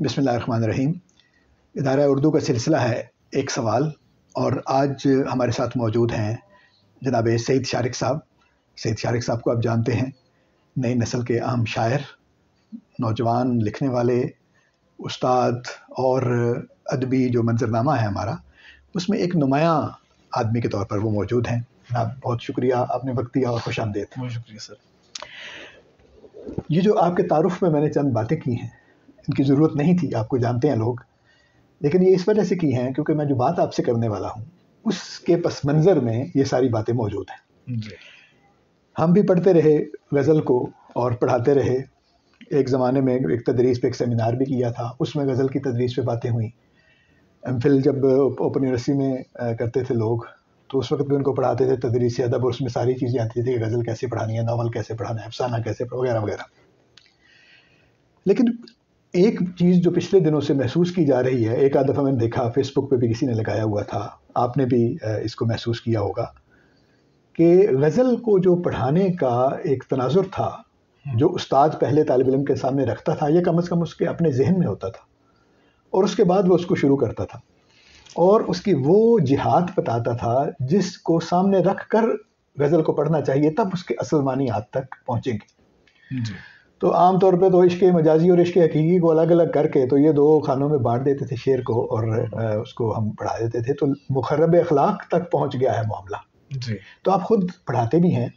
बिस्मिल्लाहिर्रहमानिर्रहीम। इदारा उर्दू का सिलसिला है एक सवाल, और आज हमारे साथ मौजूद हैं जनाब सईद शारिक साहब। सईद शारिक साहब को आप जानते हैं, नई नस्ल के अहम शायर, नौजवान लिखने वाले, उस्ताद, और अदबी जो मंजरनामा है हमारा, उसमें एक नुमायाँ आदमी के तौर पर वो मौजूद हैं। आप बहुत शुक्रिया, आपने वक्त दिया और खुश आमदीद। बहुत शुक्रिया सर। ये जो आपके तारुफ में मैंने चंद बातें की हैं, इनकी ज़रूरत नहीं थी, आपको जानते हैं लोग, लेकिन ये इस वजह से की हैं क्योंकि मैं जो बात आपसे करने वाला हूँ उसके पस मंज़र में ये सारी बातें मौजूद हैं। हम भी पढ़ते रहे गज़ल को और पढ़ाते रहे। एक ज़माने में एक तदरीस पे एक सेमिनार भी किया था, उसमें गज़ल की तदरीस पे बातें हुई। एमफिल जब ओपन यूनिवर्सिटी में करते थे लोग, तो उस वक्त भी उनको पढ़ाते थे तदरीस अदब, और उसमें सारी चीज़ें आती थी कि गज़ल कैसे पढ़ानी है, नावल कैसे पढ़ाना है, अफसाना कैसे वगैरह वगैरह। लेकिन एक चीज़ जो पिछले दिनों से महसूस की जा रही है, एक आध दफ़ा मैंने देखा, फेसबुक पे भी किसी ने लगाया हुआ था, आपने भी इसको महसूस किया होगा, कि गज़ल को जो पढ़ाने का एक तनाजुर था, जो उस्ताद पहले तालिब इल्म के सामने रखता था, ये कम से कम उसके अपने जहन में होता था, और उसके बाद वो उसको शुरू करता था, और उसकी वो जिहाद बताता था जिसको सामने रख कर गज़ल को पढ़ना चाहिए, तब उसके असल मानियात तक पहुँचेंगे जी। तो आम तौर पे तो इश्क़ मजाजी और इश्क़ हकीकी को अलग अलग करके तो ये दो खानों में बांट देते थे शेर को, और उसको हम पढ़ा देते थे, तो मुखर्रब अखलाक तक पहुँच गया है मामला जी। तो आप खुद पढ़ाते भी हैं,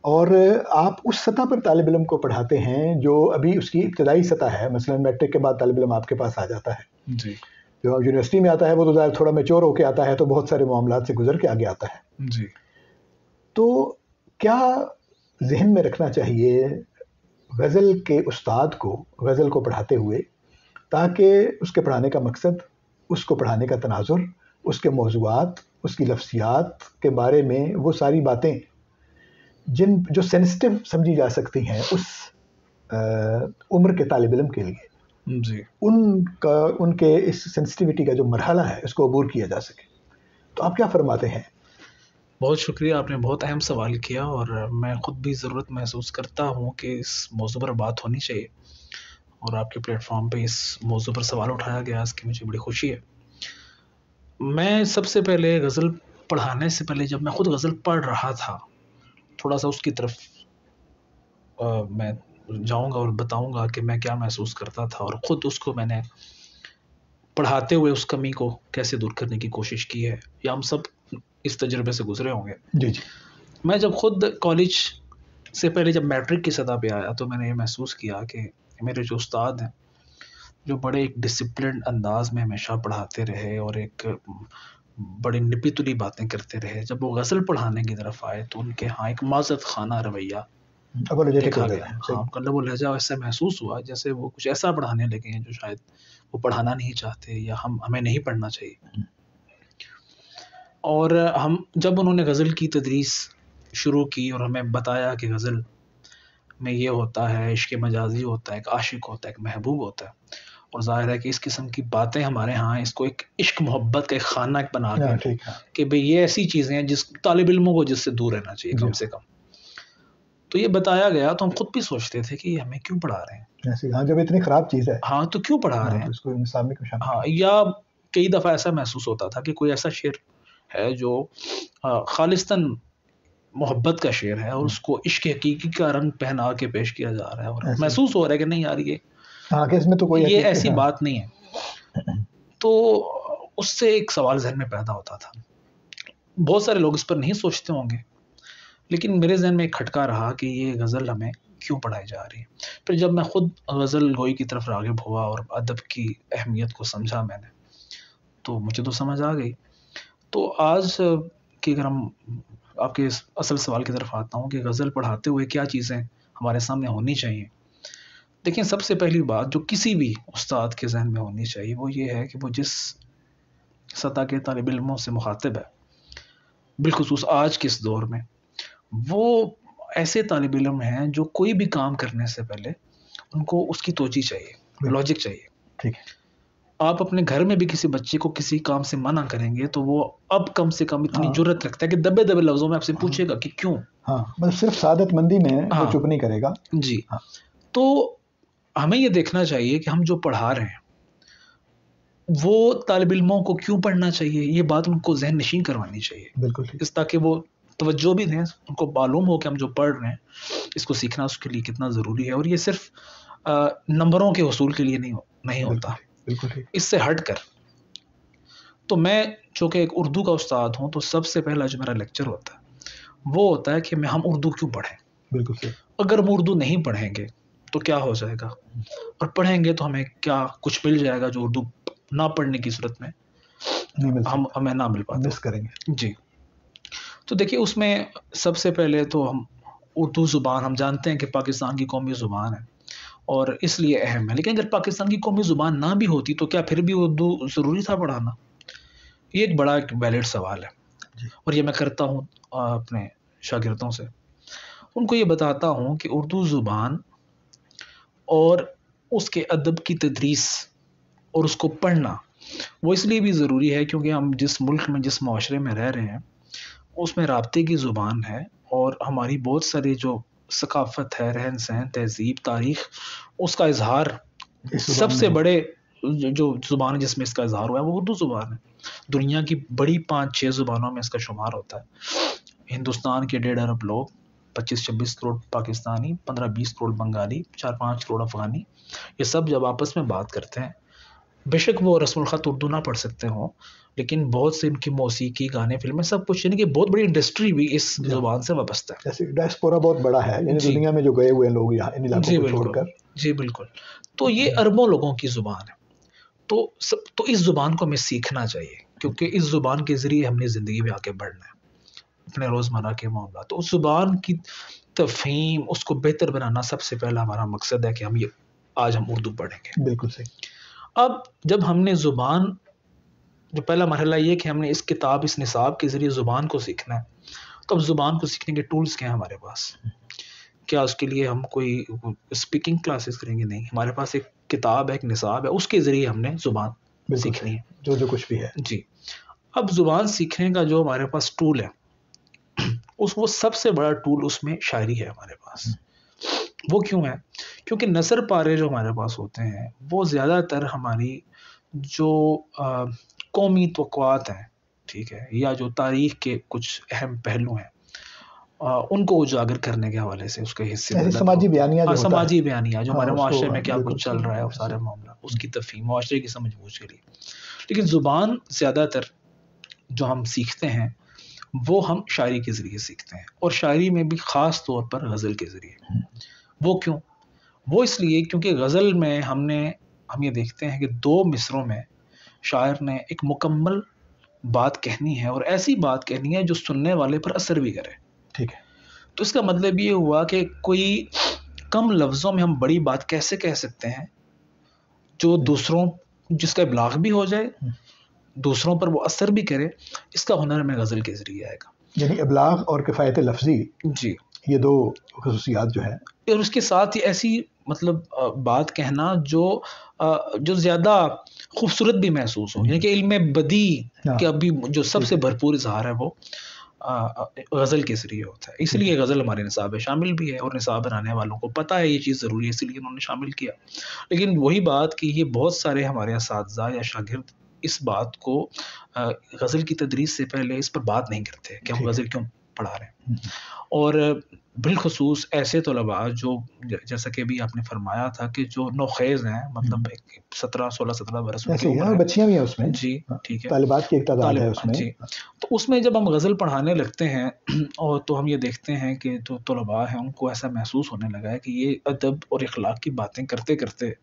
और आप उस सतह पर तालिब इल्म को पढ़ाते हैं जो अभी उसकी इब्तदाई सतह है। मसलन मैट्रिक के बाद तालिब इल्म आपके पास आ जाता है जी। जो यूनिवर्सिटी में आता है वो तो ज़ाहिर थोड़ा मैच्योर होके आता है, तो बहुत सारे मामलात से गुजर के आगे आता है जी। तो क्या जहन में रखना चाहिए गज़ल के उस्ताद को गज़ल को पढ़ाते हुए, ताकि उसके पढ़ाने का मकसद, उसको पढ़ाने का तनाजुर, उसके मौज़ूआत, उसकी लफ्ज़ियात के बारे में वो सारी बातें जिन जो सेंसिटिव समझी जा सकती हैं उस उम्र के तालिब इल्म के लिए जी, उनके इस सेंसिटिविटी का जो मरहला है उसको अबूर किया जा सके। तो आप क्या फरमाते हैं? बहुत शुक्रिया, आपने बहुत अहम सवाल किया, और मैं ख़ुद भी ज़रूरत महसूस करता हूँ कि इस मौज़ू पर बात होनी चाहिए, और आपके प्लेटफॉर्म पे इस मौज़ू पर सवाल उठाया गया, इसकी मुझे बड़ी खुशी है। मैं सबसे पहले गज़ल पढ़ाने से पहले, जब मैं ख़ुद गज़ल पढ़ रहा था, थोड़ा सा उसकी तरफ मैं जाऊँगा और बताऊँगा कि मैं क्या महसूस करता था, और ख़ुद उसको मैंने पढ़ाते हुए उस कमी को कैसे दूर करने की कोशिश की है, या हम सब इस तजुर्बे से गुजरे होंगे जी जी। मैं जब खुद कॉलेज से पहले जब मैट्रिक की सतह पे आया, तो मैंने ये महसूस किया कि मेरे जो उस्ताद हैं, जो बड़े एक डिसिप्लिन अंदाज में हमेशा पढ़ाते रहे और एक बड़ी निपी तुली बातें करते रहे, जब वो गज़ल पढ़ाने की तरफ आए तो उनके यहाँ एक माज़त खाना रवैया देखा गया। हाँ, मतलब वो लहजा ऐसा महसूस हुआ जैसे वो कुछ ऐसा पढ़ाने लगे हैं जो शायद वो पढ़ाना नहीं चाहते, या हमें नहीं पढ़ना चाहिए। और जब उन्होंने गज़ल की तदरीस शुरू की और हमें बताया कि गज़ल में ये होता है, इश्क़ मजाजी होता है, एक आशिक होता है, एक महबूब होता है, और ज़ाहिर है कि इस किस्म की बातें हमारे यहाँ इसको एक इश्क़ मोहब्बत का एक खाना बना के कि भाई ये ऐसी चीज़ें हैं जिस तालिब इल्मों को जिससे दूर रहना चाहिए कम से कम। तो ये बताया गया, तो हम खुद भी सोचते थे कि हमें क्यों पढ़ा रहे हैं ऐसे, हाँ, जब इतनी ख़राब चीज़ है, हाँ, तो क्यों पढ़ा रहे हैं इसको इस्लामिक हाँ, या कई दफ़ा ऐसा महसूस होता था कि कोई ऐसा शेर है जो खालिस्तन मोहब्बत का शेर है, और उसको इश्क़ हकीकी का रंग पहना के पेश किया जा रहा है, और महसूस हो रहा है कि नहीं यार, कि इसमें तो कोई ये ऐसी बात नहीं है। तो उससे एक सवाल ज़हन में पैदा होता था। बहुत सारे लोग इस पर नहीं सोचते होंगे, लेकिन मेरे ज़हन में एक खटका रहा कि ये गज़ल हमें क्यों पढ़ाई जा रही है। फिर जब मैं खुद गज़ल गोई की तरफ राग़िब हुआ और अदब की अहमियत को समझा मैंने, तो मुझे तो समझ आ गई। तो आज की अगर हम आपके असल सवाल की तरफ आता हूँ कि गज़ल पढ़ाते हुए क्या चीज़ें हमारे सामने होनी चाहिए। देखिए, सबसे पहली बात जो किसी भी उस्ताद के ज़हन में होनी चाहिए वो ये है कि वो जिस सतह के तालिब इल्मों से मुखातिब है, बिलख़ुसूस आज के इस दौर में, वो ऐसे तालिब इल्म हैं जो कोई भी काम करने से पहले उनको उसकी तोजी चाहिए, लॉजिक चाहिए। ठीक है। आप अपने घर में भी किसी बच्चे को किसी काम से मना करेंगे तो वो अब कम से कम इतनी जुर्रत रखता है कि दबे-दबे लफ्ज़ों में आपसे पूछेगा कि क्यों? हाँ, मतलब सिर्फ सादतमंदी में वो चुप नहीं करेगा। जी। तो हमें ये देखना चाहिए कि हम जो पढ़ा रहे हैं वो तालिब इल्मों को क्यों पढ़ना चाहिए, ये बात उनको ज़हन नशीन करवानी चाहिए, बिल्कुल ठीक। इस ताकि वो तवज्जो भी दें, उनको मालूम हो कि हम जो पढ़ रहे हैं इसको सीखना उसके लिए कितना ज़रूरी है, और ये सिर्फ नंबरों के हसूल के लिए नहीं होता, बिल्कुल ठीक। इससे हट कर। तो मैं जो कि एक उर्दू का उस्ताद हूँ, तो सबसे पहला जो मेरा लेक्चर होता है वो होता है कि हम उर्दू क्यों पढ़ें। बिल्कुल सही। अगर हम उर्दू नहीं पढ़ेंगे तो क्या हो जाएगा, और पढ़ेंगे तो हमें क्या कुछ मिल जाएगा जो उर्दू ना पढ़ने की सूरत में नहीं मिल हमें ना मिल पाता, मिस करेंगे जी। तो देखिए उसमें सबसे पहले तो हम उर्दू ज़ुबान हम जानते हैं कि पाकिस्तान की कौमी ज़ुबान है और इसलिए अहम है, लेकिन अगर पाकिस्तान की कौमी ज़ुबान ना भी होती तो क्या फिर भी उर्दू ज़रूरी था पढ़ाना? ये एक बड़ा एक वैलिड सवाल है, और ये मैं करता हूँ अपने शागिर्दों से। उनको ये बताता हूँ कि उर्दू ज़ुबान और उसके अदब की तदरीस और उसको पढ़ना वो इसलिए भी ज़रूरी है क्योंकि हम जिस मुल्क में जिस माशरे में रह रहे हैं उसमें राब्ते की ज़ुबान है, और हमारी बहुत सारी जो सकाफ़त है, रहन सहन, तहज़ीब, तारीख़, उसका इज़हार सबसे बड़े जो ज़ुबान है जिसमें इसका इज़हार हुआ है वो उर्दू ज़ुबान है। दुनिया की बड़ी 5-6 ज़ुबानों में इसका शुमार होता है। हिंदुस्तान के 1.5 अरब लोग, 25-26 करोड़ पाकिस्तानी, 15-20 करोड़ बंगाली, 4-5 करोड़ अफ़गानी, ये सब जब आपस में बात करते हैं, बेशक वो रस्मुल ख़त उर्दू ना पढ़ सकते हों, लेकिन बहुत से इनकी मौसीकी, गाने, फ़िल्में सब कुछ, यानी कि बहुत बड़ी इंडस्ट्री भी इस ज़ुबान से वाबस्ता है। जैसे डायस्पोरा बहुत बड़ा है, यानी दुनिया में जो गए हुए लोग यहाँ इन इलाकों को बिल्कुल। छोड़कर। जी, बिल्कुल। तो ये अरबों लोगों की ज़ुबान है। तो इस ज़ुबान को हमें सीखना चाहिए क्योंकि इस ज़ुबान के ज़रिए हमने ज़िंदगी में आगे बढ़ना है, अपने रोज़मर्रा के मामला। तो उस ज़ुबान की तफ़हीम, उसको बेहतर बनाना सबसे पहला हमारा मकसद है कि आज हम उर्दू पढ़ेंगे। बिल्कुल सही। अब जब हमने ज़ुबान, जो पहला मरहला ये कि हमने इस किताब, इस निसाब के ज़रिए ज़ुबान को सीखना है, तो अब ज़ुबान को सीखने के टूल्स क्या हैं हमारे पास? क्या उसके लिए हम कोई स्पीकिंग क्लासेस करेंगे? नहीं, हमारे पास एक किताब है, एक निसाब है, उसके ज़रिए हमने ज़ुबान सीखनी है। जो कुछ भी है। जी। अब ज़ुबान सीखने का जो हमारे पास टूल है, वो सबसे बड़ा टूल उसमें शायरी है हमारे पास। वो क्यों है? क्योंकि नसर पारे जो हमारे पास होते हैं, वो ज़्यादातर हमारी जो कौमी तवक्कुआत हैं, ठीक है? या जो तारीख़ के कुछ अहम पहलू हैं, उनको उजागर करने के हवाले से उसके हिस्से समाजी बयानिया जो समाजी बयानिया जो हमारे माशरे में क्या बिल्कुल कुछ चल रहा है, वो सारे मामला, उसकी तफ़हीम, माशरे की समझ-बूझ के लिए। लेकिन ज़ुबान ज़्यादातर जो हम सीखते हैं, वो हम शायरी के ज़रिए सीखते हैं, और शायरी में भी ख़ास तौर पर गज़ल के ज़रिए। वो क्यों? वो इसलिए क्योंकि गज़ल में हम ये देखते हैं कि 2 मिसरों में शायर ने एक मुकम्मल बात कहनी है, और ऐसी बात कहनी है जो सुनने वाले पर असर भी करे। ठीक है। तो इसका मतलब ये हुआ कि कोई कम लफ्ज़ों में हम बड़ी बात कैसे कह सकते हैं जो जिसका इब्लाग़ भी हो जाए, दूसरों पर वो असर भी करे, इसका हुनर हमें गज़ल के ज़रिए आएगा। यानी इब्लाग़ और किफ़ायत लफ्ज़ी, जी, ये 2 ख़ुसूसियात जो हैं, और उसके साथ ही ऐसी मतलब बात कहना जो ज़्यादा खूबसूरत भी महसूस हो, यानी कि इल्म बदी का भी जो सबसे भरपूर इज़हार है वो गज़ल के ज़रिए होता है। इसलिए गज़ल हमारे निसाब में शामिल भी है, और निसाब बनाने वालों को पता है ये चीज़ ज़रूरी है, इसलिए उन्होंने शामिल किया। लेकिन वही बात कि ये बहुत सारे हमारे असातिज़ा या शागिर्द इस बात को गज़ल की तदरीस से पहले इस पर बात नहीं करते कि हम गज़ल क्यों पढ़ा रहे हैं। और बिलख़ुसूस ऐसे तलबा जो जैसा कि अभी आपने फरमाया था कि जो नौख़ेज़ हैं, मतलब 16-17 बरस की उम्र है, बच्चियाँ भी हैं उसमें। जी, ठीक है, तालिबात की एक तादाद है उसमें। जी। तो उसमें जब हम गज़ल पढ़ाने लगते हैं और तो हम ये देखते हैं कि जो तलबा हैं उनको ऐसा महसूस होने लगा है कि ये अदब और इख़लाक़ की बातें करते-करते,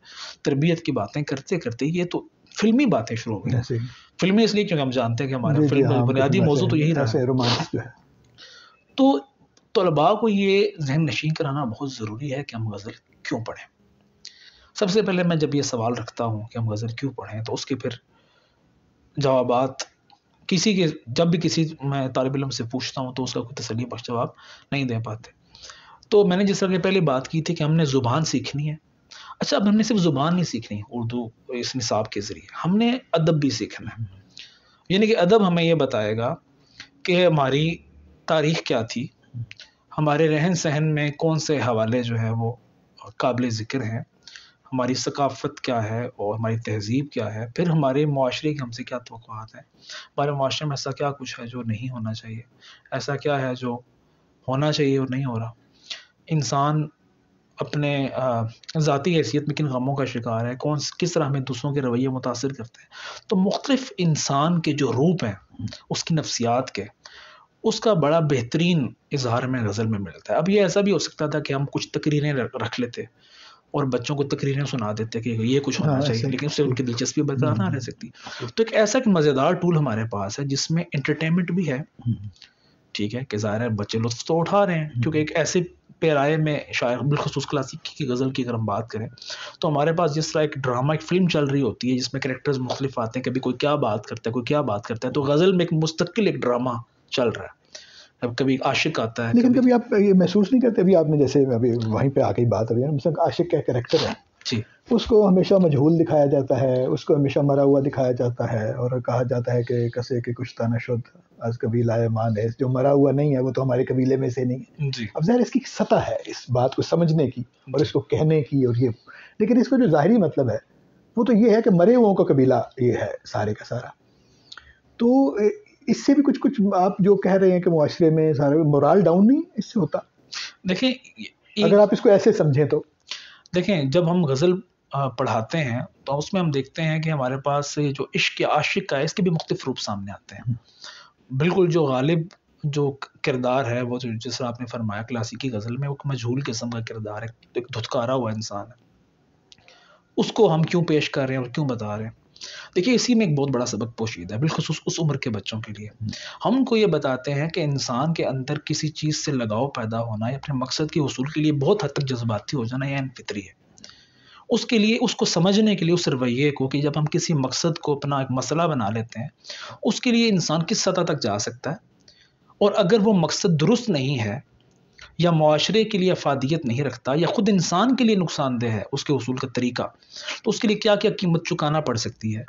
तरबियत की बातें करते-करते ये तो फ़िल्मी बातें शुरू हो गई। फ़िल्मी इसलिए क्योंकि हम जानते हैं कि हमारे फ़िल्म का बुनियादी मौज़ू तो यही रहा है। रोमांस जो है। तो तलबा को ये ज़हन नशीं कराना बहुत ज़रूरी है कि हम गज़ल क्यों पढ़ें। सबसे पहले मैं जब ये सवाल रखता हूँ कि हम गज़ल क्यों पढ़ें, तो उसके फिर जवाबात जब भी किसी मैं तालिब इल्म से पूछता हूँ तो उसका कोई तसल्ली बख्श जवाब नहीं दे पाते। तो मैंने जिस तरह की पहले बात की थी कि हमने ज़ुबान सीखनी है। अच्छा, अब हमने सिर्फ ज़ुबान नहीं सीखनी उर्दू इस निसाब के ज़रिए, हमने अदब भी सीखना है। यानी कि अदब हमें ये बताएगा कि हमारी तारीख़ क्या थी, हमारे रहन सहन में कौन से हवाले जो है वो काबिल ज़िक्र हैं, हमारी सकाफ़त क्या है और हमारी तहज़ीब क्या है, फिर हमारे मुआशरे की हमसे क्या तवक्कुआत हैं, हमारे मुआशरे में ऐसा क्या कुछ है जो नहीं होना चाहिए, ऐसा क्या है जो होना चाहिए और नहीं हो रहा। इंसान अपने ज़ाती हैसियत में किन गमों का शिकार है, किस तरह हमें दूसरों के रवैये मुतासिर करते हैं। तो मुख्तलिफ़ इंसान के जो रूप हैं, उसकी नफ्सियात के, उसका बड़ा बेहतरीन इज़हार हमें गज़ल में मिलता है। अब ये ऐसा भी हो सकता था कि हम कुछ तकरीरें रख लेते और बच्चों को तकरीरें सुना देते कि ये कुछ होना चाहिए, ऐसे लेकिन उससे उनकी दिलचस्पी बरकरार ना रह सकती। तो एक ऐसा एक मज़ेदार टूल हमारे पास है जिसमें एंटरटेनमेंट भी है, ठीक है, कि ज़ाहिर है बच्चे लुत्फ़ तो उठा रहे हैं, क्योंकि एक ऐसे पेराए में शायर बिलख़ुसूस क्लासिकी की गज़ल की अगर हम बात करें, तो हमारे पास जिस तरह एक ड्रामा, एक फ़िल्म चल रही होती है जिसमें कैरेक्टर्स मुख्तलिफ़ आते हैं, कभी कोई क्या बात करता है, कोई क्या बात करता है, तो गज़ल में एक मुस्तकिल एक ड्रामा चल रहा है। अब कभी आशिक आता है, लेकिन कभी आप ये महसूस नहीं करते, अभी आपने जैसे अभी वहीं पे आके बात अभी मतलब आशिक का कैरेक्टर है जी, उसको हमेशा मजहूल दिखाया जाता है, उसको हमेशा मरा हुआ दिखाया जाता है और कहा जाता है कि कसे के कुछ तनशुद आज कबीला मान है, जो मरा हुआ नहीं है वो तो हमारे कबीले में से नहीं है। जी, अब ज़ाहिर इसकी सतह है इस बात को समझने की और इसको कहने की और ये, लेकिन इसका जो ज़ाहिरी मतलब है वो तो ये है कि मरे हुओं का कबीला ये है सारे का सारा। तो इससे भी कुछ कुछ आप जो कह रहे हैं कि मुआशरे में सारा मोरल डाउन नहीं इससे होता, देखें अगर आप इसको ऐसे समझें तो? देखें, जब हम गज़ल पढ़ाते हैं तो उसमें हम देखते हैं कि हमारे पास ये जो इश्क या आशिक का है, इसके भी मुख्तलिफ़ रूप सामने आते हैं। बिल्कुल जो गालिब जो किरदार है, वो जो जिस तरह आपने फरमाया क्लासिकी गज़ल में, वो मजहूल किस्म का किरदार है, एक धुतकारा हुआ इंसान है। उसको हम क्यों पेश कर रहे हैं और क्यों बता रहे हैं? देखिए, इसी में एक बहुत बड़ा सबक पोशीदा है, बिलख़ुसूस उस उम्र के बच्चों के लिए। हम उनको ये बताते हैं कि इंसान के अंदर किसी चीज़ से लगाव पैदा होना या अपने मकसद के हुसूल के लिए बहुत हद तक जज़्बाती हो जाना, ये फितरी है। उसके लिए, उसको समझने के लिए उस रवैये को, कि जब हम किसी मकसद को अपना एक मसला बना लेते हैं, उसके लिए इंसान किस सतह तक जा सकता है, और अगर वो मकसद दुरुस्त नहीं है या मुआशरे के लिए अफ़ादियत नहीं रखता या ख़ुद इंसान के लिए नुकसानदेह है उसके उसूल का तरीका, तो उसके लिए क्या-क्या कीमत चुकाना पड़ सकती है।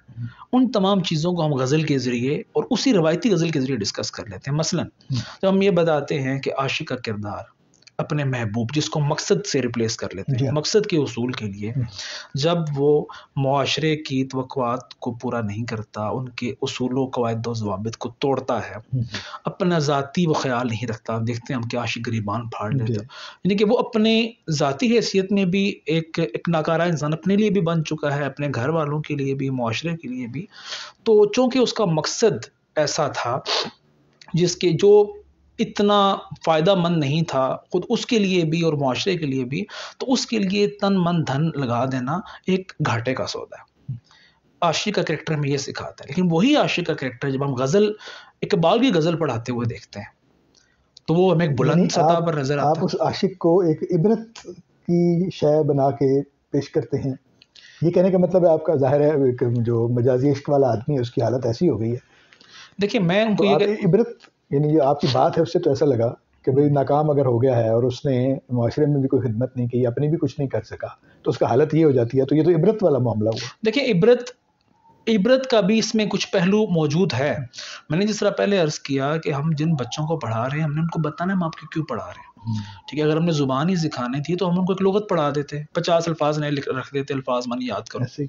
उन तमाम चीज़ों को हम गज़ल के ज़रिए और उसी रवायती गज़ल के ज़रिए डिस्कस कर लेते हैं। मसलन जब हम ये बताते हैं कि आशिक का किरदार अपने महबूब, जिसको मकसद से रिप्लेस कर लेते हैं, मकसद के उसूल के लिए, जब वो मुआशरे की तवक्कुआत को पूरा नहीं करता, उनके उसूलों, कवायद व ज़वाबित को तोड़ता है, अपना ज़ाती वो ख़याल नहीं रखता, देखते हैं हम कि आशिक गरीबान फाड़ लेता, यानी कि वो अपने ज़ाती हैसियत में भी एक नाकारा इंसान अपने लिए भी बन चुका है, अपने घर वालों के लिए भी, मुआशरे के लिए भी। तो चूँकि उसका मकसद ऐसा था जिसके जो इतना फ़ायदामंद नहीं था, खुद उसके लिए भी और मुआशरे के लिए भी, तो उसके लिए तन, मन, धन लगा देना एक घाटे का सौदा है। आशिक का कैरेक्टर हमें ये सिखाता है, लेकिन वही आशिक का कैरेक्टर जब हम गज़ल, इकबाल की गज़ल पढ़ाते हुए देखते हैं, तो वो हमें एक बुलंद सतह पर नज़र आता है। आप उस आशिक को एक इबरत की शय बना के पेश करते हैं, ये कहने का मतलब है आपका, ज़ाहिर है जो मजाजी इश्क वाला आदमी है उसकी हालत ऐसी हो गई है। देखिए, मैं उनको तो आप इबरत, यानी जो आपकी बात है उससे तो ऐसा लगा कि भाई नाकाम अगर हो गया है और उसने मुआशरे में भी कोई खिदमत नहीं की, अपनी भी कुछ नहीं कर सका, तो उसका हालत ये हो जाती है, तो ये तो इबरत वाला मामला हुआ। देखिए, इबरत का भी इसमें कुछ पहलू मौजूद है। मैंने जिस तरह पहले अर्ज़ किया कि हम जिन बच्चों को पढ़ा रहे हैं, हमने उनको बताना है हम आपको क्यों पढ़ा रहे हैं। ठीक है, अगर हमने ज़ुबान ही सिखानी थी तो हम उनको एक लुग़त पढ़ा देते, 50 अल्फ़ाज़ नए रख देते, अल्फ़ाज़ मानी याद करो।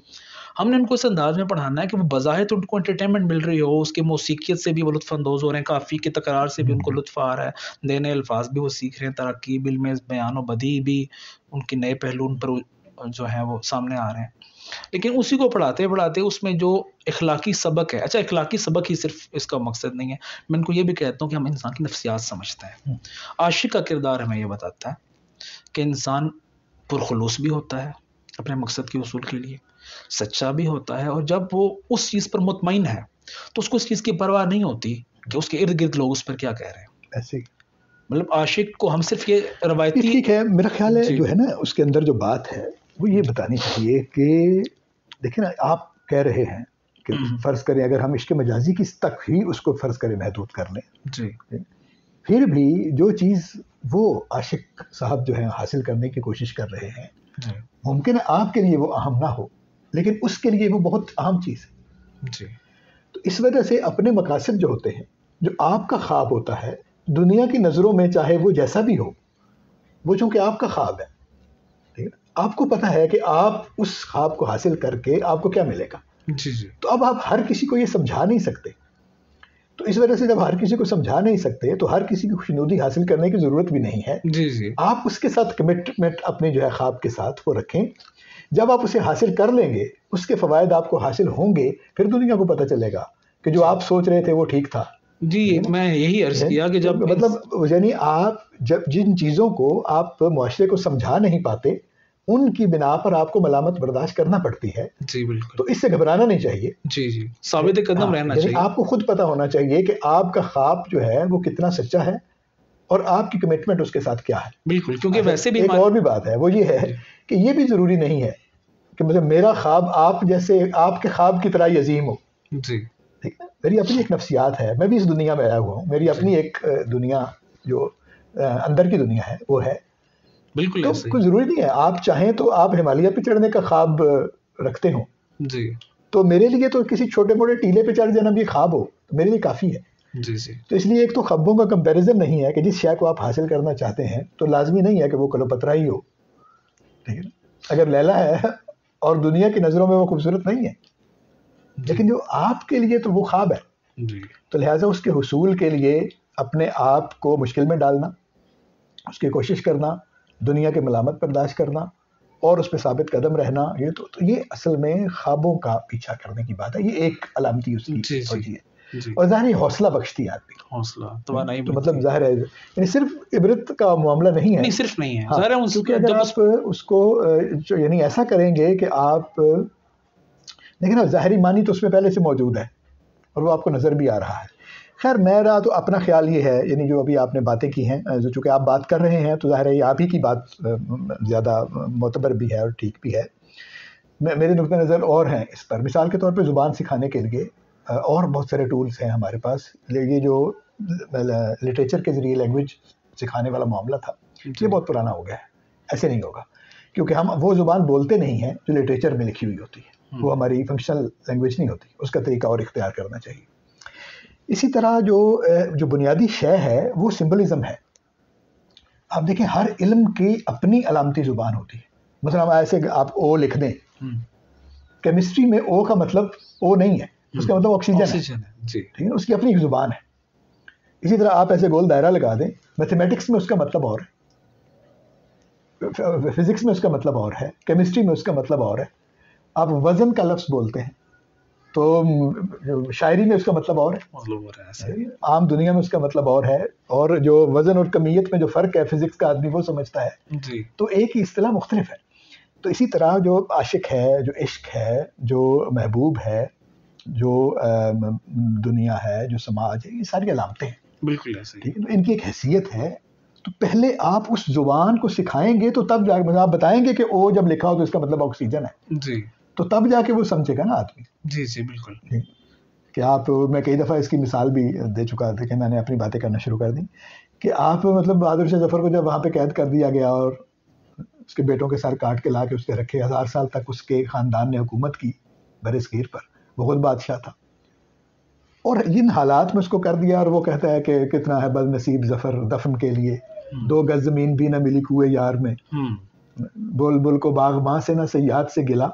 हमने उनको इस अंदाज़ में पढ़ाना है कि वो बज़ाहिर उनको एंटरटेनमेंट मिल रही हो, उसकी मौसीकियत से भी वो लुत्फ़-अंदोज़ हो रहे हैं, काफ़ी की तकरार से भी उनको लुत्फ़ आ रहा है, नए-नए अल्फ़ाज़ भी वो सीख रहे हैं, तरकीब, इल्म बयान व बदी भी उनके नए पहलू उन पर जो हैं वो सामने आ रहे हैं। लेकिन उसी को पढ़ाते-पढ़ाते उसमें जो इखलाकी सबक है, अच्छा इखलाकी सबक ही सिर्फ़ इसका मकसद नहीं है, मैं इनको ये भी कहता हूँ कि हम इंसान की नफ्सियात समझते हैं। आशिक का किरदार हमें ये बताता है कि इंसान पुरखुलूस भी होता है अपने मकसद के उसूल के लिए, सच्चा भी होता है, और जब वो उस चीज़ पर मुतमईन है, तो उसको इस चीज़ की परवाह नहीं होती कि उसके इर्द-गिर्द लोग उस पर क्या कह रहे हैं। ऐसे ही मतलब आशिक को हम सिर्फ़ ये रवायती, ठीक है, मेरा ख्याल है जो है ना उसके अंदर जो बात है वो ये बतानी चाहिए कि देखिए ना, आप कह रहे हैं कि फ़र्ज़ करें अगर हम इश्क मजाजी की तक ही उसको फ़र्ज़ करें महदूद कर लें, जी, फिर भी जो चीज़ वो आशिक साहब जो है हासिल करने की कोशिश कर रहे हैं, मुमकिन है आपके लिए वो अहम ना हो, लेकिन उसके लिए वो बहुत अहम चीज़ है। जी। तो इस वजह से अपने मकासद जो होते हैं, जो आपका ख्वाब होता है, दुनिया की नज़रों में चाहे वो जैसा भी हो, वो चूँकि आपका ख्वाब है, ठीक है? आपको पता है कि आप उस ख्वाब को हासिल करके आपको क्या मिलेगा। जी जी तो अब आप हर किसी को ये समझा नहीं सकते। तो इस वजह से जब हर किसी को समझा नहीं सकते तो हर किसी की खुशनुदी हासिल करने की ज़रूरत भी नहीं है। जी जी आप उसके साथ कमिटमेंट अपने जो है ख्वाब के साथ वो रखें। जब आप उसे हासिल कर लेंगे, उसके फ़वायद आपको हासिल होंगे, फिर दुनिया को पता चलेगा कि जो आप सोच रहे थे वो ठीक था। जी, ठीक है ना? मैं यही अर्ज किया कि तो जब मतलब यानी आप जब जिन चीज़ों को आप मुआशरे को समझा नहीं पाते, उनकी बिना पर आपको मलामत बर्दाश्त करना पड़ती है। जी बिल्कुल, तो इससे घबराना नहीं चाहिए। जी जी, साबित कदम हाँ, रहना यानी चाहिए। आपको खुद पता होना चाहिए कि आपका ख्वाब जो है वो कितना सच्चा है और आपकी कमिटमेंट उसके साथ क्या है। बिल्कुल, क्योंकि अच्छा, वैसे भी एक और भी बात है, वो ये है जी, कि ये भी ज़रूरी नहीं है कि मतलब मेरा ख्वाब आप जैसे आपके ख्वाब की तरह ही अजीम हो। जी, ठीक है? मेरी अपनी एक नफ्सियात है, मैं भी इस दुनिया में आया हुआ हूँ। मेरी जी, अपनी एक दुनिया जो अंदर की दुनिया है वो है। बिल्कुल तो ऐसे ही। कोई ज़रूरी नहीं है, आप चाहें तो आप हिमालय पे चढ़ने का ख्वाब रखते हो। जी, तो मेरे लिए तो किसी छोटे-मोटे टीले पे चढ़ जाना भी ख्वाब हो, तो मेरे लिए काफ़ी है। जी, जी, तो इसलिए एक तो ख्वाबों का कंपैरिज़न नहीं है कि जिस शय को आप हासिल करना चाहते हैं, तो लाज़मी नहीं है कि वो कलोपतरा ही हो। ठीक है ना? अगर लैला है और दुनिया की नज़रों में वो खूबसूरत नहीं है, जी, लेकिन जो आपके लिए तो वो ख्वाब है। जी, तो लिहाजा उसके हुसूल के लिए अपने आप को मुश्किल में डालना, उसकी कोशिश करना, दुनिया की मलामत बर्दाश्त करना और उस पे साबित कदम रहना, तो ये असल में ख्वाबों का पीछा करने की बात है। ये एक अलामती उसकी जी, जी, फौजी है जी, और ज़ाहिर है हौसला बख्शती है आदमी हौसला, को। तवानाई तो मिलती मतलब है। ज़ाहिर है यानी सिर्फ़ इबरत का मामला नहीं है। नहीं, सिर्फ नहीं है, हाँ, ज़ाहिर है उस क्योंकि अगर जब उस आप उसको जो यानी ऐसा करेंगे कि आप देखिए ना ज़ाहिरी मानी तो उसमें पहले से मौजूद है और वो आपको नज़र भी आ रहा है। ख़ैर मेरा तो अपना ख़्याल ये है यानी जो अभी आपने बातें की हैं जो चूँकि आप बात कर रहे हैं तो ज़ाहिर है ये आप ही की बात ज़्यादा मोतबर भी है और ठीक भी है। मेरे नुक़्ते नज़र और हैं इस पर। मिसाल के तौर पे ज़ुबान सिखाने के लिए और बहुत सारे टूल्स हैं हमारे पास। ये जो लिटरेचर के ज़रिए लैंग्वेज सिखाने वाला मामला था, ये जी, बहुत पुराना हो गया है। ऐसे नहीं होगा क्योंकि हम वो ज़ुबान बोलते नहीं हैं जो लिटरेचर में लिखी हुई होती है। हुँ, वो हमारी फंक्शनल लैंग्वेज नहीं होती, उसका तरीका और इख्तियार करना चाहिए। इसी तरह जो बुनियादी शय है वो सिंबलिज़्म है। आप देखें हर इल्म की अपनी अलामती ज़ुबान होती है। मतलब हम ऐसे आप ओ लिख दें, हुँ, केमिस्ट्री में ओ का मतलब ओ नहीं है, उसका मतलब ऑक्सीजन है। ऑक्सीजन है, जी, ठीक है, उसकी अपनी एक ज़ुबान है। इसी तरह आप ऐसे गोल दायरा लगा दें, मैथमेटिक्स में उसका मतलब और है, फिजिक्स में उसका मतलब और है, केमिस्ट्री में उसका मतलब और है। आप वज़न का लफ्ज़ बोलते हैं, तो शायरी में उसका मतलब और है। मतलब हो रहा है ऐसे। आम दुनिया में उसका मतलब और है और जो वज़न और कमियत में जो फ़र्क है फिज़िक्स का आदमी वो समझता है। जी, तो एक ही इस्तिलाह मुख्तलिफ है। तो इसी तरह जो आशिक है, जो इश्क है, जो महबूब है, जो दुनिया है, जो समाज है, ये सारी अलामतें हैं। बिल्कुल ऐसे ही। ठीक है? तो इनकी एक हैसियत है। तो पहले आप उस ज़ुबान को सिखाएँगे तो तब जाके मतलब आप बताएँगे कि ओ जब लिखा हो तो इसका मतलब ऑक्सीजन है। जी, तो तब जाके वो समझेगा ना आदमी। जी, जी, बिल्कुल। जी। कि आप मैं कई दफ़ा इसकी मिसाल भी दे चुका था कि मैंने अपनी बातें करना शुरू कर दी कि आप मतलब बहादुर शाह ज़फ़र को जब वहाँ पे कैद कर दिया गया और उसके बेटों के सर काट के ला के उसके रखे 1000 साल तक उसके ख़ानदान ने हुकूमत की बरसगीर पर, वो खुद बादशाह था और इन हालात में उसको कर दिया और वो कहता है कि कितना है बदनसीब ज़फ़र दफ़न के लिए, हुँ, 2 गज़ ज़मीन भी न मिली कुएँ यार में, हुँ, बुलबुल को बाग़बां से न सयाद से गिला,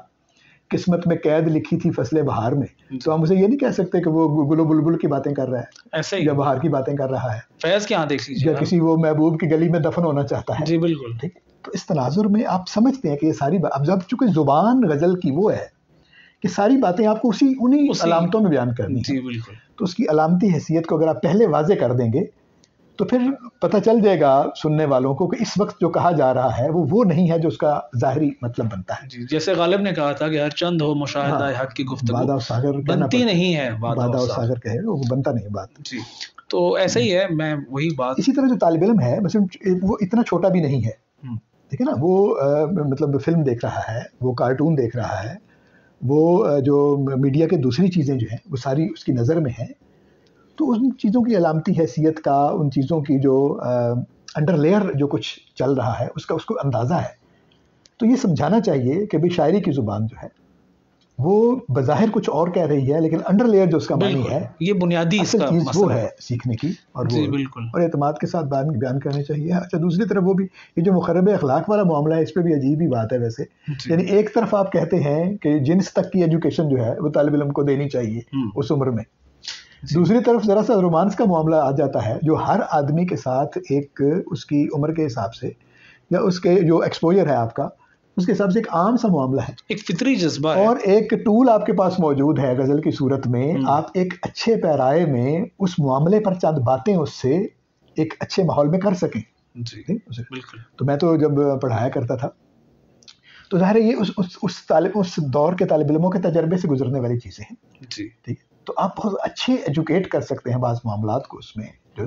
किस्मत में कैद लिखी थी फ़सले बहार में। तो जी, हम उसे ये नहीं कह सकते कि वो गुल बुलबुल की बातें कर रहा है ऐसे ही। या बहार की बातें कर रहा है फैज़ के यहाँ देख लीजिए या आप। किसी वो महबूब की गली में दफन होना चाहता है। जी, बिल्कुल। ठीक है? तो इस तनाजुर में आप समझते हैं कि ये सारी अब जब चूंकि जुबान गज़ल की वो है कि सारी बातें आपको उन्हीं उसी अलामतों में बयान करनी है। जी, बिल्कुल। तो उसकी अलामती हैसियत को अगर आप पहले वाजे कर देंगे तो फिर पता चल जाएगा सुनने वालों को कि इस वक्त जो कहा जा रहा है वो नहीं है जो उसका ज़ाहिरी मतलब बनता है। जी, जैसे गालिब ने कहा था कि हर चंद हो मुशाहिदा हाँ, हक की गुफ्तगू, बादा और सागर कहना बनती पड़ता नहीं है है। वादा और बादा और सागर। सागर कहे वो बनता नहीं बात। जी, तो ऐसा ही है, मैं वही बात इसी तरह जो तालिब इल्म है मतलब वो इतना छोटा भी नहीं है। हुँ, ठीक है ना? वो मतलब फ़िल्म देख रहा है, वो कार्टून देख रहा है, वो जो मीडिया की दूसरी चीज़ें जो हैं, वो सारी उसकी नज़र में हैं। तो उन चीज़ों की अलामती हैसियत का, उन चीज़ों की जो अंडर लेयर जो कुछ चल रहा है, उसका उसको अंदाज़ा है। तो ये समझाना चाहिए कि भई शायरी की ज़ुबान जो है, वो बज़ाहिर कुछ और कह रही है, लेकिन अंडर लेयर जो उसका मानी बिल्कुल है, ये बुनियादी असल इसका चीज़ वो मसला है सीखने की, और जी वो बिल्कुल और एतमाद के साथ बयान करनी चाहिए। अच्छा, दूसरी तरफ वो भी ये जो मुखरब अखलाक वाला मामला है, इस पर भी अजीब ही बात है वैसे। जी यानी एक तरफ आप कहते हैं कि जिन्स तक की एजुकेशन जो है वो तालिब इल्म को देनी चाहिए उस उम्र में, जी दूसरी तरफ ज़रा सा रोमांस का मामला आ जाता है जो हर आदमी के साथ एक उसकी उम्र के हिसाब से या उसके जो एक्सपोजर है आपका, उसके हिसाब से एक आम सा मामला है, एक फितरी जज्बा है और एक टूल आपके पास मौजूद है गज़ल की सूरत में। आप एक अच्छे पैराए में उस मामले पर चंद बातें उससे एक अच्छे माहौल में कर सकें। जी ठीक उसे बिल्कुल तो मैं तो जब पढ़ाया करता था तो ज़ाहिर है ये उस दौर के तालिब इल्मों के तजर्बे से गुजरने वाली चीज़ें हैं। जी ठीक है, तो आप बहुत अच्छे एजुकेट कर सकते हैं बाज़ मामलात को उसमें, जो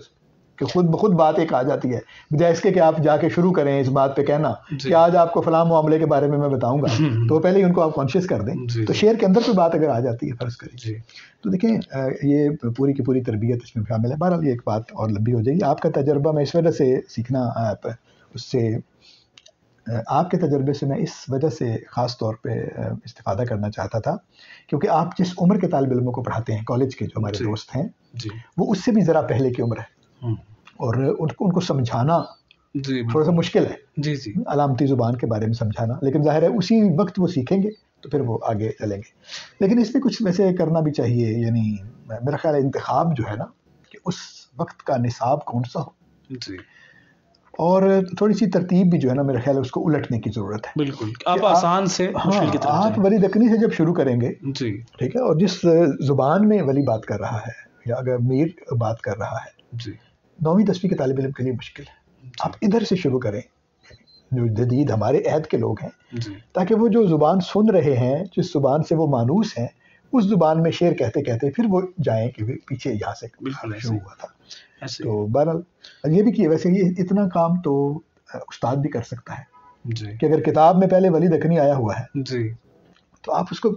कि खुद ब खुद बात एक आ जाती है, बजाय इसके कि आप जाके शुरू करें इस बात पे कहना जी कि आज आपको फलां मामले के बारे में मैं बताऊंगा, तो पहले ही उनको आप कॉन्शियस कर दें। जी तो जी शेर के अंदर कोई बात अगर आ जाती है, फ़र्ज़ करें, जी तो देखें ये पूरी की पूरी तरबियत इसमें शामिल है। बहरहाल ये एक बात और लंबी हो जाएगी। आपका तजर्बा मैं इस वजह से सीखना उससे आपके तजर्बे से मैं इस वजह से ख़ास तौर पे इस्तिफ़ादा करना चाहता था, क्योंकि आप जिस उम्र के तालिब इल्मों को पढ़ाते हैं, कॉलेज के जो हमारे जी दोस्त हैं, जी वो उससे भी ज़रा पहले की उम्र है, हम्म, और उनको समझाना जी थोड़ा सा बिल्कुल मुश्किल है, जी जी अलामती ज़ुबान के बारे में समझाना, लेकिन ज़ाहिर है उसी वक्त वो सीखेंगे तो फिर वो आगे चलेंगे। लेकिन इसमें कुछ वैसे करना भी चाहिए, यानी मेरा ख्याल है इंतखाब जो है ना, कि उस वक्त का निसाब कौन सा हो, जी और थोड़ी सी तरतीब भी जो है ना, मेरा ख्याल है उसको उलटने की ज़रूरत है बिल्कुल कि आप आसान से मुश्किल की हाँ, तरफ आप जाएं वली दकनी से जब शुरू करेंगे, जी ठीक है, और जिस ज़ुबान में वली बात कर रहा है या अगर मीर बात कर रहा है, जी 9वीं 10वीं के तालिब इल्म के लिए मुश्किल है। आप जी इधर से शुरू करें, जो जदीद हमारे अहद के लोग हैं, जी ताकि वो जो ज़ुबान सुन रहे हैं, जिस ज़ुबान से वो मानूस हैं, उस ज़ुबान में शेर कहते कहते फिर वो जाएं कि पीछे यहाँ से बिल्कुल ऐसे शुरू ही हुआ था। ऐसे तो बहरहाल ये भी किए, वैसे ये इतना काम तो उस्ताद भी कर सकता है ही जी कि अगर किताब में पहले वली दकनी आया हुआ है जी तो आप उसको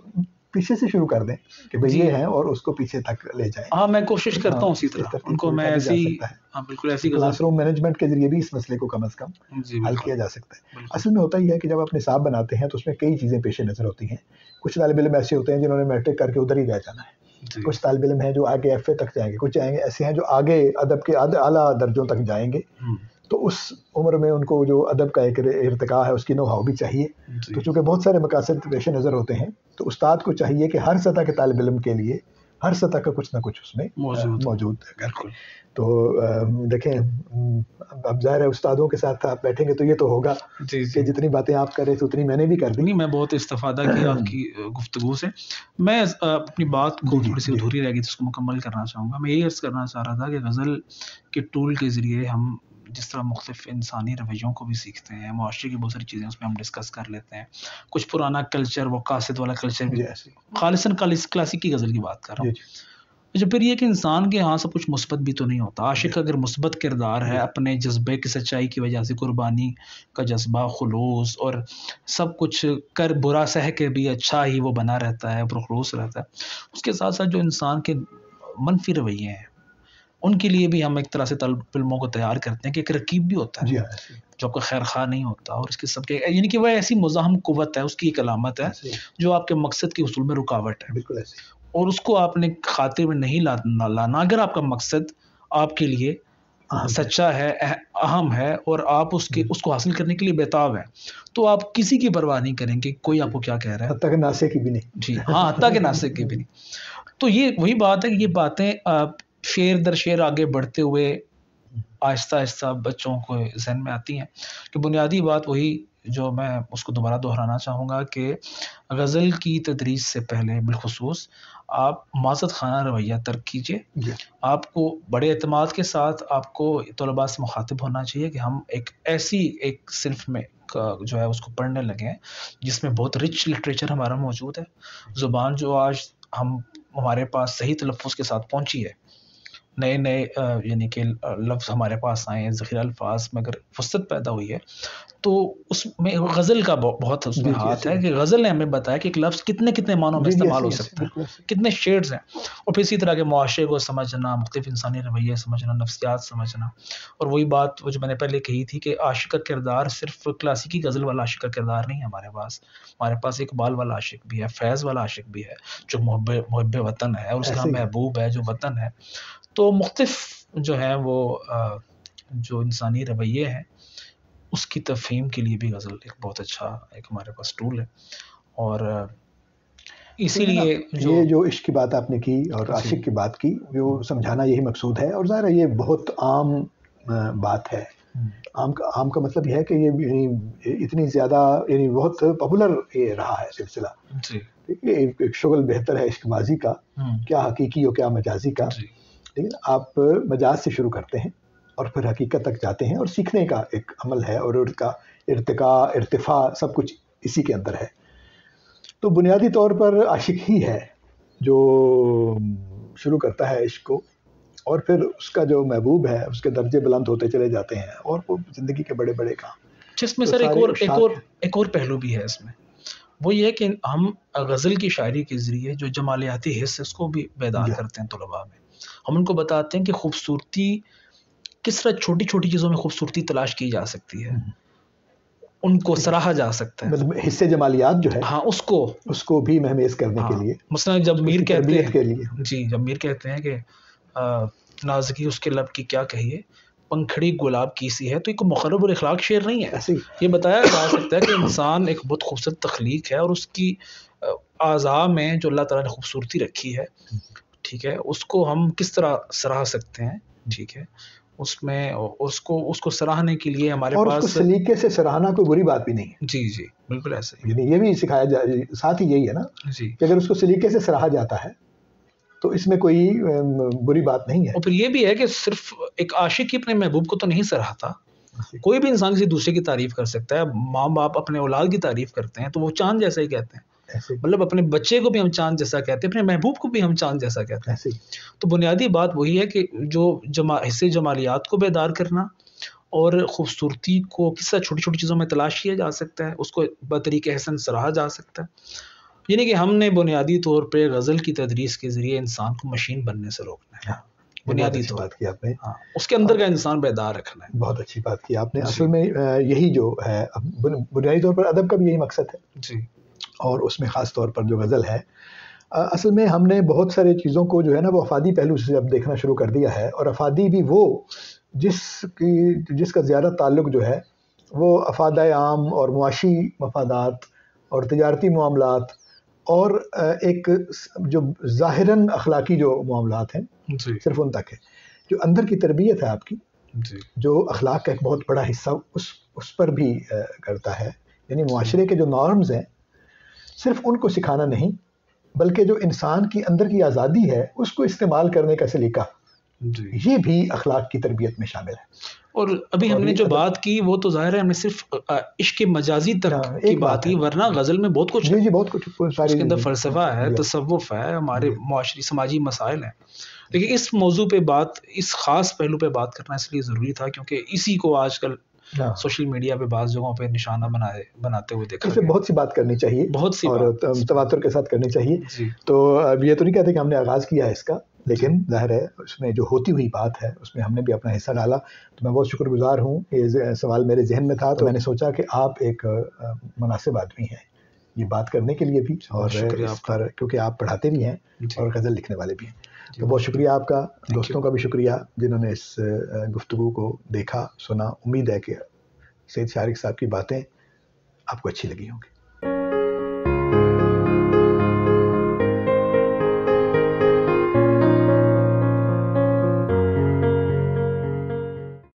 पीछे से शुरू कर दें कि भाई जी ये है, और उसको पीछे तक ले जाएं। हाँ मैं कोशिश करता हाँ, हूँ उसी इस तरह तरतीब उनको से मैं उठा भी जा ऐसी सकता है। हाँ बिल्कुल ऐसी गजल क्लासरूम मैनेजमेंट के जरिए भी इस मसले को कम अज़ कम जी हल बिल्कुल किया जा सकता है। बिल्कुल असल में होता ही है कि जब आप निसाब बनाते हैं तो उसमें कई चीज़ें पेश नज़र होती हैं। कुछ तालिब इल्म ऐसे होते हैं जिन्होंने मैट्रिक करके उधर ही रह जाना है, जी कुछ तालिब इल्म हैं जो आगे एफए तक जाएंगे, कुछ जाएंगे ऐसे हैं जो आगे अदब के आला दर्जों तक जाएंगे। तो उस उम्र में उनको जो अदब का एक इर्तिका है उसकी नो-हाउ भी चाहिए। जी तो चूँकि बहुत सारे मकासद पेश नज़र होते हैं, तो उस्ताद को चाहिए कि हर सतह के तालिब इल्म के लिए हर सतह का कुछ ना कुछ उसमें मौजूद करके। बिल्कुल तो देखें, अब ज़ाहिर है उस्तादों के साथ आप बैठेंगे तो ये तो होगा जी कि जी जितनी बातें आप कर रहे थे उतनी मैंने भी कर दी। नहीं मैं बहुत इस्तेफादा किया आपकी गुफ्तगू से। मैं अपनी बात को जी, थोड़ी सी जी। अधूरी रह गई थी उसको मुकम्मल करना चाहूँगा। मैं यही अर्ज़ करना चाह रहा था कि गज़ल के टूल के ज़रिए हम जिस तरह मुख्तलिफ़ इंसानी रवैयों को भी सीखते हैं, मुआशरे की बहुत सारी चीज़ें उसमें हम डिस्कस कर लेते हैं। कुछ पुराना कल्चर वो कासिद वाला कल्चर भी जी, ऐसे ही। ख़ालिसन क्लासिकी गज़ल की बात कर रहा जी, हूँ। जी। अच्छा फिर ये कि इंसान के यहाँ सब कुछ मुस्बत भी तो नहीं होता। आशिक अगर मुस्बत किरदार है, अपने जज़्बे की सच्चाई की वजह से कुर्बानी का जज़्बा, खुलूस और सब कुछ कर बुरा सह के भी अच्छा ही वो बना रहता है, पुरखलूस रहता है। उसके साथ-साथ जो इंसान के मनफ़ी रवैये हैं, उनके लिए भी हम एक तरह से फ़िल्मों को तैयार करते हैं कि एक रकीब भी होता है, जी हाँ, ऐसे ही। जो आपका खैर-ख़्वाह नहीं होता और इसके सबके यानी कि वह ऐसी मुज़ाहम क़ुव्वत है, उसकी एक अलामत है, ऐसे ही। जो आपके मकसद के हुसूल में रुकावट है। बिल्कुल ऐसे ही। और उसको आपने खातिर में नहीं लाना अगर आपका मकसद आपके लिए हाँ, सच्चा है, अहम है और आप उसको हासिल करने के लिए बेताब हैं, तो आप किसी की परवाह नहीं करेंगे, कोई आपको क्या कह रहा है। हत्ता के नासे की भी नहीं। जी, हाँ, हत्ता के नासे की भी नहीं। तो ये वही बात है कि ये बातें शेर दर शेर आगे बढ़ते हुए आहिस्ता-आहिस्ता बच्चों को ज़हन में आती हैं कि बुनियादी बात वही जो मैं उसको दोबारा दोहराना चाहूँगा कि गज़ल की तदरीस से पहले बिलख़ुसूस आप माज़त ख़ाना रवैया तर्क कीजिए। जी। आपको बड़े एतमाद के साथ आपको तलबा से मुख़ातिब होना चाहिए कि हम एक ऐसी एक सिन्फ़ में जो है उसको पढ़ने लगे हैं, जिसमें बहुत रिच लिटरेचर हमारा मौजूद है। ज़ुबान जो आज हमारे पास सही तलफ़्फ़ुज़ के साथ पहुँची है। नए-नए यानी कि लफ्ज़ हमारे पास आए हैं, ज़ख़ीरा अल्फ़ाज़ में अगर फ़ुर्सत पैदा हुई है, तो उसमें गज़ल का बहुत उसमें जी, जी, हाथ ऐसे है ही। कि गज़ल ने हमें बताया कि एक लफ्ज़ कितने मानों में जी, जी, इस्तेमाल ऐसे हो ही, ऐसे ही, सकता है, बिल्कुल ऐसे ही। कितने शेड्स हैं। और फिर इसी तरह के मुआशरे को समझना, मुख्तलिफ इंसानी रवैये समझना, नफ्सियात समझना। और वही बात वो जो मैंने पहले कही थी कि आशिक का किरदार सिर्फ़ क्लासिकी गज़ल वाला आशिक का किरदार नहीं है हमारे पास। हमारे पास इकबाल वाला आशिक भी है, फैज़ वाला आशिक भी है, जो मुहिब्बे वतन है और उसका ऐसे नाम ही है। महबूब है, जो वतन है। तो मुख्तलिफ जो हैं वो जो इंसानी रवैये हैं, उसकी तफ़हीम के लिए भी गज़ल एक बहुत अच्छा एक हमारे पास टूल है। और असल में ना, इसीलिए जो ये जो इश्क की बात आपने की और जी, आशिक की बात की, जो समझाना यही मकसूद है और ज़ाहिर है ये बहुत आम बात है। हुँ, आम का मतलब ये है कि ये यानी इतनी ज़्यादा यानी बहुत पॉपुलर ये रहा है सिलसिला। जी, ठीक है? एक शुगल बेहतर है इश्कबाज़ी का, हुँ, क्या हकीकी और क्या मजाज़ी का। जी, लेकिन आप मजाज से शुरू करते हैं और फिर हकीकत तक जाते हैं और सीखने का एक अमल है और उसका इर्तिका, इर्तिफ़ा सब कुछ इसी के अंदर है। तो बुनियादी तौर पर आशिक ही है जो शुरू करता है इश्क को और फिर उसका जो महबूब है उसके दर्जे बुलंद होते चले जाते हैं और वो ज़िंदगी के बड़े-बड़े काम। जिसमें तो सर सारे इर्शाद हैं। एक और पहलू भी है इसमें। वो ये है कि हम गज़ल की शायरी के ज़रिए जो जमालियाती हिस्स है उसको भी बेदार जी, करते हैं तलबा में। हम उनको बताते हैं कि खूबसूरती किस तरह छोटी-छोटी चीज़ों में खूबसूरती तलाश की जा सकती है। हुँ। उनको ठीक है। सराहा जा सकता है। मतलब हिस्से जमालियात जो है हाँ, उसको उसको भी महमेज़ करने के हाँ, लिए, मसलन जब मीर उसकी कहते तरबियत हैं के लिए। जी, जब मीर कहते हैं कि नाज़िकी उसके लब की क्या कहिए, पंखड़ी गुलाब की सी है, तो एक मुखर्रब और इखलाक शेर नहीं है। ऐसे ही ये बताया जा सकता है कि इंसान एक बहुत खूबसूरत तख्लीक है और उसकी अज़ा में जो अल्लाह ताला ने खूबसूरती रखी है, ठीक है? उसको हम किस तरह सराह सकते हैं, ठीक है? उसमें उसको उसको सराहने के लिए हमारे और उसको पास सलीके से सराहना कोई बुरी बात भी नहीं है। जी, जी, बिल्कुल ऐसे ही। यानी ये भी सिखाया जा साथ ही यही है ना जी। कि अगर उसको सलीके से सराहा जाता है, तो इसमें कोई बुरी बात नहीं है। और फिर ये भी है कि सिर्फ़ एक आशिक ही अपने महबूब को तो नहीं सराहता। ऐसे कोई भी इंसान किसी दूसरे की तारीफ़ कर सकता है। माँ-बाप अपने औलाद की तारीफ़ करते हैं, तो वो चाँद जैसा ही कहते हैं। ऐसे मतलब अपने बच्चे को भी हम चाँद जैसा कहते हैं, अपने महबूब को भी हम चाँद जैसा कहते हैं। ऐसे ही। तो बुनियादी बात वही है कि जो हिस्से जमालियात को बेदार करना और खूबसूरती को किस तरह छोटी-छोटी चीज़ों में तलाश किया जा सकता है, उसको बतरीके हसन सराहा जा सकता है। यानी कि हमने बुनियादी तौर पे गज़ल की तदरीस के ज़रिए इंसान को मशीन बनने से रोकना है, हाँ, ये बहुत बुनियादी अच्छी तौर बात पे। की आपने हाँ, उसके अंदर और का इंसान बेदार रखना है। बहुत अच्छी बात की आपने। असल जी, में यही जो है बुनियादी तौर पर अदब का भी यही मकसद है जी, और उसमें ख़ास तौर पर जो गज़ल है असल में हमने बहुत सारी चीज़ों को जो है ना वो अफ़ादी पहलू से अब देखना शुरू कर दिया है और अफ़ादी भी वो जिसका ज़्यादा ताल्लुक जो है वो अफ़ादाए आम और मुआशी मफादात और तिजारती मामलात और एक जो ज़ाहिरन अखलाकी जो मामलात हैं जी, सिर्फ उन तक है। जो अंदर की तरबियत है आपकी, जी, जो अखलाक का एक बहुत बड़ा हिस्सा उस पर भी करता है। यानी जी, मुआशरे के जो नॉर्म्स हैं सिर्फ उनको सिखाना नहीं बल्कि जो इंसान की अंदर की आज़ादी है उसको इस्तेमाल करने का सलीका जी। ये भी अखलाक की तरबियत में शामिल है और अभी और हमने ये जो अदब बात की वो तो ज़ाहिर है हमने सिर्फ़ इश्क मजाज़ी तक की एक बात बात है की, वरना गज़ल में बहुत कुछ है। जी जी बहुत कुछ सारी उसके अंदर फ़लसफ़ा है, जी तसव्वुफ़ है, हमारे जी मुआशरी समाजी मसाइल हैं। लेकिन इस मौज़ू पे बात इस ख़ास पहलू पे बात करना इसलिए ज़रूरी था क्योंकि इसी को आजकल हाँ सोशल मीडिया पे बाज़ जगहों पे निशाना बनाते हुए देखा इसे गया। बहुत सी बात करनी चाहिए बहुत सी और बात तवातुर के साथ करनी चाहिए जी, तो अब ये तो नहीं कहते कि हमने आगाज़ किया है इसका जी, लेकिन जाहिर है उसमें जो होती हुई बात है उसमें हमने भी अपना हिस्सा डाला तो मैं बहुत शुक्रगुजार हूँ ये सवाल मेरे जहन में था तो मैंने सोचा कि आप एक मुनासिब आदमी हैं ये बात करने के लिए भी बहुत और शुक्रिया इस आपका। पर क्योंकि आप पढ़ाते भी हैं जी, और गज़ल लिखने वाले भी हैं जी, तो बहुत बहुत शुक्रिया। शुक्रिया आपका थैंक यू। दोस्तों का भी शुक्रिया जिन्होंने इस गुफ्तगू को देखा सुना उम्मीद है कि सैयद शारिक साहब की बातें आपको अच्छी लगी होंगी